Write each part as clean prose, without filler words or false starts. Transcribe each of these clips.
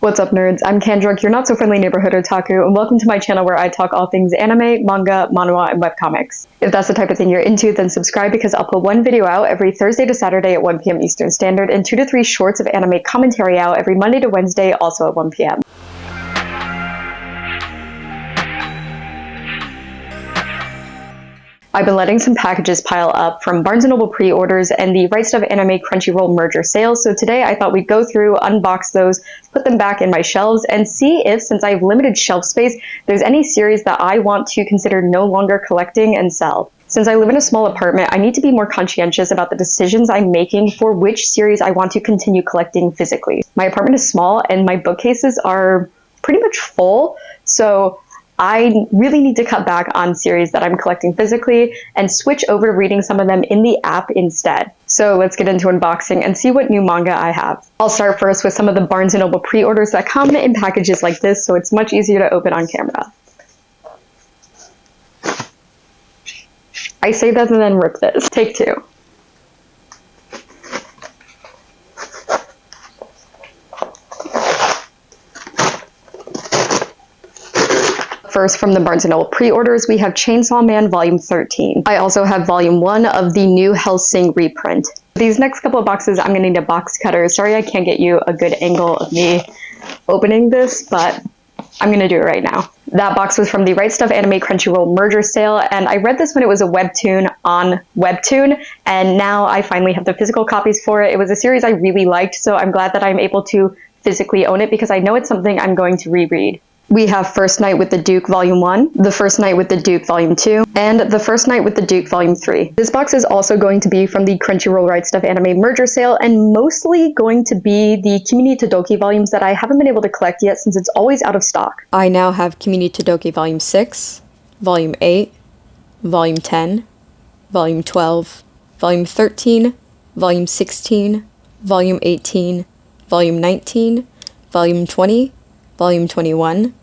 What's up, nerds? I'm Kendrick, your not-so-friendly neighborhood otaku, and welcome to my channel where I talk all things anime, manga, manhwa, and webcomics. If that's the type of thing you're into, then subscribe because I'll put one video out every Thursday to Saturday at 1 p.m. Eastern Standard, and 2 to 3 shorts of anime commentary out every Monday to Wednesday, also at 1 p.m. I've been letting some packages pile up from Barnes & Noble pre-orders and the Right Stuf Anime Crunchyroll merger sales, so today I thought we'd go through, unbox those, put them back in my shelves, and see if, since I have limited shelf space, there's any series that I want to consider no longer collecting and sell. Since I live in a small apartment, I need to be more conscientious about the decisions I'm making for which series I want to continue collecting physically. My apartment is small and my bookcases are pretty much full, so I really need to cut back on series that I'm collecting physically and switch over to reading some of them in the app instead. So let's get into unboxing and see what new manga I have. I'll start first with some of the Barnes & Noble pre-orders that come in packages like this, so it's much easier to open on camera. I say that and then rip this. Take two. First, from the Barnes & Noble pre-orders, we have Chainsaw Man Volume 13. I also have Volume 1 of the new Hellsing reprint. These next couple of boxes, I'm going to need a box cutter. Sorry I can't get you a good angle of me opening this, but I'm going to do it right now. That box was from the Right Stuf Anime Crunchyroll merger sale, and I read this when it was a webtoon on Webtoon, and now I finally have the physical copies for it. It was a series I really liked, so I'm glad that I'm able to physically own it because I know it's something I'm going to reread. We have First Night with the Duke Volume 1, The First Night with the Duke Volume 2, and The First Night with the Duke Volume 3. This box is also going to be from the Crunchyroll Right Stuf Anime merger sale and mostly going to be the Kimi to Doki volumes that I haven't been able to collect yet since it's always out of stock. I now have Kimi to Doki Volume 6, Volume 8, Volume 10, Volume 12, Volume 13, Volume 16, Volume 18, Volume 19, Volume 20, Volume 21,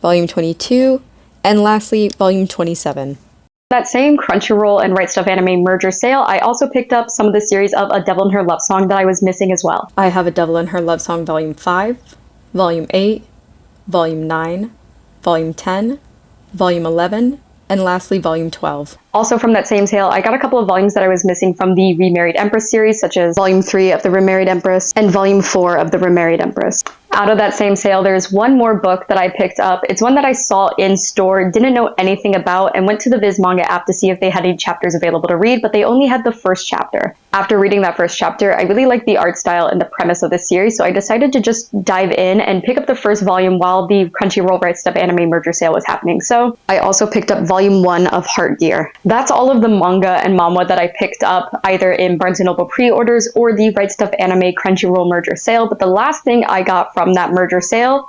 Volume 22, and lastly, Volume 27. That same Crunchyroll and Right Stuf Anime merger sale, I also picked up some of the series of A Devil in Her Love Song that I was missing as well. I have A Devil in Her Love Song Volume 5, Volume 8, Volume 9, Volume 10, Volume 11, and lastly, Volume 12. Also from that same sale, I got a couple of volumes that I was missing from the Remarried Empress series, such as Volume 3 of the Remarried Empress and Volume 4 of the Remarried Empress. Out of that same sale, there's one more book that I picked up. It's one that I saw in store, didn't know anything about, and went to the Viz Manga app to see if they had any chapters available to read, but they only had the first chapter. After reading that first chapter, I really liked the art style and the premise of the series, so I decided to just dive in and pick up the first volume while the Crunchyroll Right Stuf Anime merger sale was happening. So I also picked up Volume 1 of Heart Gear. That's all of the manga and manhwa that I picked up either in Barnes & Noble pre-orders or the Right Stuf Anime Crunchyroll merger sale, but the last thing I got from that merger sale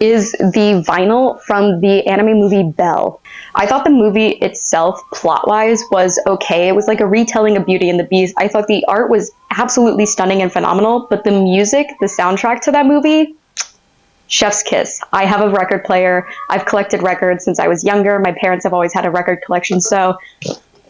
is the vinyl from the anime movie Belle. I thought the movie itself, plot-wise, was okay. It was like a retelling of Beauty and the Beast. I thought the art was absolutely stunning and phenomenal, but the music, the soundtrack to that movie, chef's kiss. I have a record player. I've collected records since I was younger. My parents have always had a record collection, so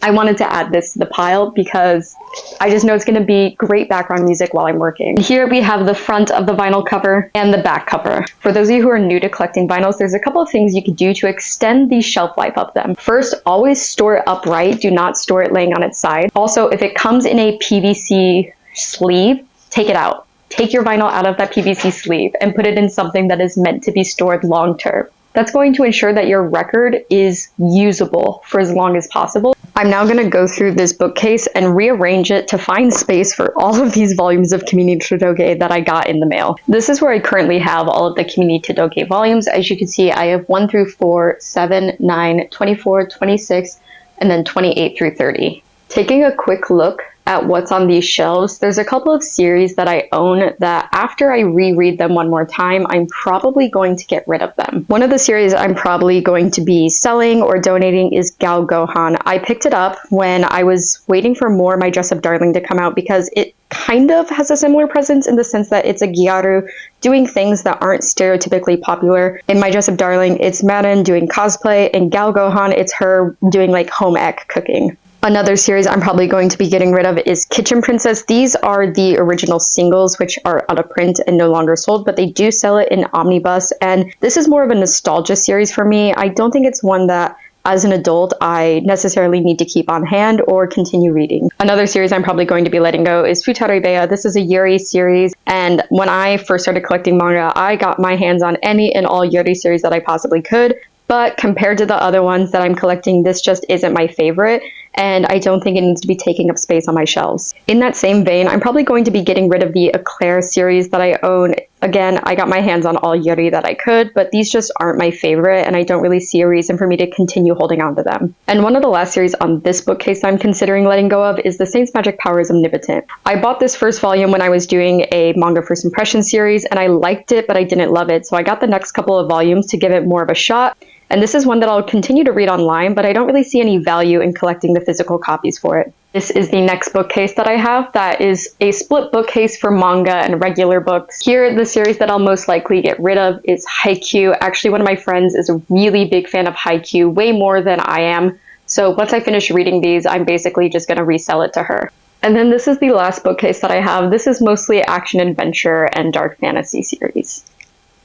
I wanted to add this to the pile because I just know it's going to be great background music while I'm working. Here we have the front of the vinyl cover and the back cover. For those of you who are new to collecting vinyls, there's a couple of things you could do to extend the shelf life of them. First, always store it upright. Do not store it laying on its side. Also, if it comes in a PVC sleeve, take it out. Take your vinyl out of that PVC sleeve and put it in something that is meant to be stored long term. That's going to ensure that your record is usable for as long as possible. I'm now going to go through this bookcase and rearrange it to find space for all of these volumes of Kimi to Doge that I got in the mail. This is where I currently have all of the Kimi to Doge volumes. As you can see, I have 1 through 4, 7, 9, 24, 26, and then 28 through 30. Taking a quick look at what's on these shelves, there's a couple of series that I own that after I reread them one more time, I'm probably going to get rid of them. One of the series I'm probably going to be selling or donating is Gal Gohan. I picked it up when I was waiting for more My Dress Up Darling to come out because it kind of has a similar presence in the sense that it's a Gyaru doing things that aren't stereotypically popular. In My Dress Up Darling, it's Marin doing cosplay, and Gal Gohan, it's her doing like home ec cooking. Another series I'm probably going to be getting rid of is Kitchen Princess. These are the original singles, which are out of print and no longer sold, but they do sell it in omnibus. And this is more of a nostalgia series for me. I don't think it's one that as an adult I necessarily need to keep on hand or continue reading. Another series I'm probably going to be letting go is Futaribeya. This is a Yuri series, and when I first started collecting manga, I got my hands on any and all Yuri series that I possibly could. But compared to the other ones that I'm collecting, this just isn't my favorite, and I don't think it needs to be taking up space on my shelves. In that same vein, I'm probably going to be getting rid of the Eclair series that I own. Again, I got my hands on all Yuri that I could, but these just aren't my favorite, and I don't really see a reason for me to continue holding on to them. And one of the last series on this bookcase I'm considering letting go of is The Saint's Magic Powers Omnipotent. I bought this first volume when I was doing a manga first impression series, and I liked it, but I didn't love it, so I got the next couple of volumes to give it more of a shot. And this is one that I'll continue to read online, but I don't really see any value in collecting the physical copies for it. This is the next bookcase that I have. That is a split bookcase for manga and regular books. Here, the series that I'll most likely get rid of is Haikyuu. Actually, one of my friends is a really big fan of Haikyuu, way more than I am. So once I finish reading these, I'm basically just going to resell it to her. And then this is the last bookcase that I have. This is mostly action adventure and dark fantasy series.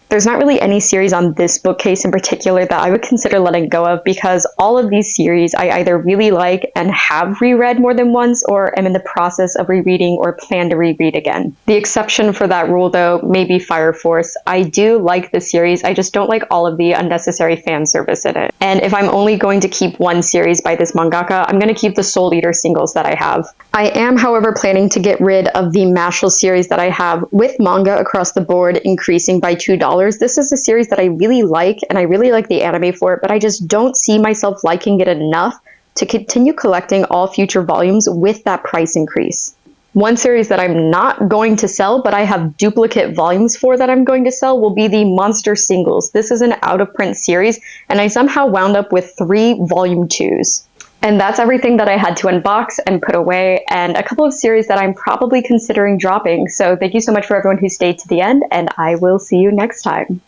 There's not really any series on this bookcase in particular that I would consider letting go of, because all of these series I either really like and have reread more than once, or am in the process of rereading or plan to reread again. The exception for that rule, though, may be Fire Force. I do like the series, I just don't like all of the unnecessary fan service in it. And if I'm only going to keep one series by this mangaka, I'm going to keep the Soul Eater singles that I have. I am, however, planning to get rid of the Mashal series that I have, with manga across the board increasing by $2. This is a series that I really like, and I really like the anime for it, but I just don't see myself liking it enough to continue collecting all future volumes with that price increase. One series that I'm not going to sell, but I have duplicate volumes for that I'm going to sell, will be the Monster singles. This is an out-of-print series, and I somehow wound up with 3 volume 2s. And that's everything that I had to unbox and put away, and a couple of series that I'm probably considering dropping. So thank you so much for everyone who stayed to the end, and I will see you next time.